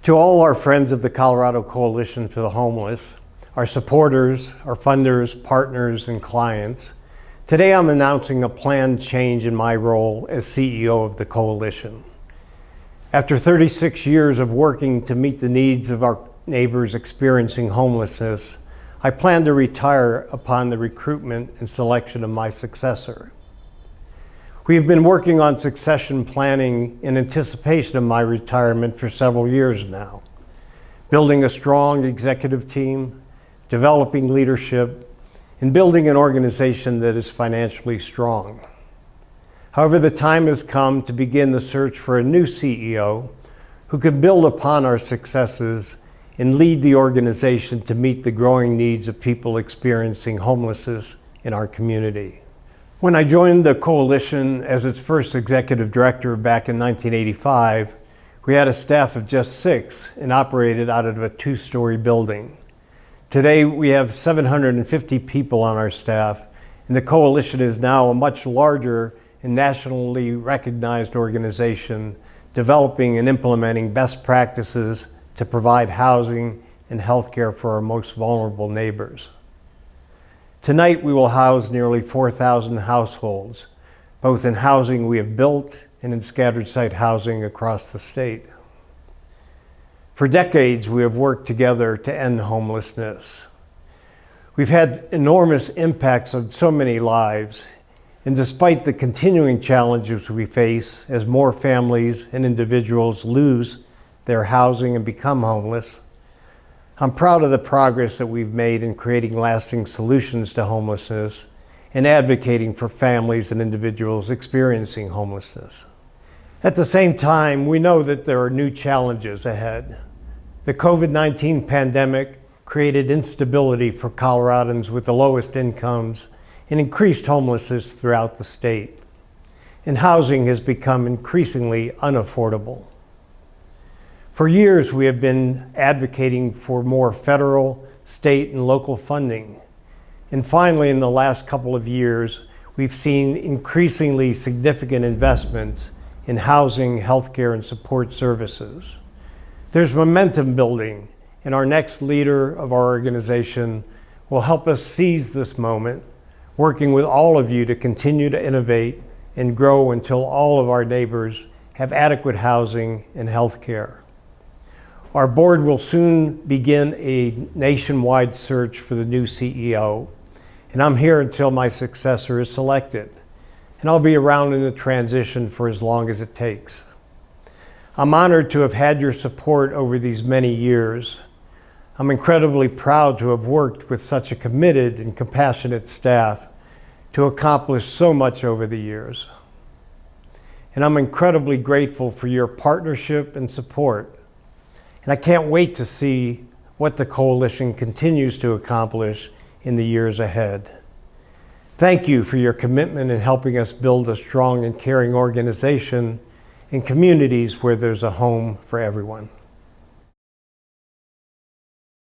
To all our friends of the Colorado Coalition for the Homeless, our supporters, our funders, partners, and clients, today I'm announcing a planned change in my role as CEO of the Coalition. After 36 years of working to meet the needs of our neighbors experiencing homelessness, I plan to retire upon the recruitment and selection of my successor. We have been working on succession planning in anticipation of my retirement for several years now, building a strong executive team, developing leadership, and building an organization that is financially strong. However, the time has come to begin the search for a new CEO who can build upon our successes and lead the organization to meet the growing needs of people experiencing homelessness in our community. When I joined the Coalition as its first executive director back in 1985, we had a staff of just 6 and operated out of a 2-story building. Today, we have 750 people on our staff, and the Coalition is now a much larger and nationally recognized organization, developing and implementing best practices to provide housing and health care for our most vulnerable neighbors. Tonight, we will house nearly 4,000 households, both in housing we have built and in scattered site housing across the state. For decades, we have worked together to end homelessness. We've had enormous impacts on so many lives, and despite the continuing challenges we face as more families and individuals lose their housing and become homeless, I'm proud of the progress that we've made in creating lasting solutions to homelessness and advocating for families and individuals experiencing homelessness. At the same time, we know that there are new challenges ahead. The COVID-19 pandemic created instability for Coloradans with the lowest incomes and increased homelessness throughout the state. And housing has become increasingly unaffordable. For years, we have been advocating for more federal, state, and local funding. And finally, in the last couple of years, we've seen increasingly significant investments in housing, healthcare, and support services. There's momentum building, and our next leader of our organization will help us seize this moment, working with all of you to continue to innovate and grow until all of our neighbors have adequate housing and healthcare. Our board will soon begin a nationwide search for the new CEO, and I'm here until my successor is selected, and I'll be around in the transition for as long as it takes. I'm honored to have had your support over these many years. I'm incredibly proud to have worked with such a committed and compassionate staff to accomplish so much over the years. And I'm incredibly grateful for your partnership and support. And I can't wait to see what the Coalition continues to accomplish in the years ahead. Thank you for your commitment in helping us build a strong and caring organization in communities where there's a home for everyone.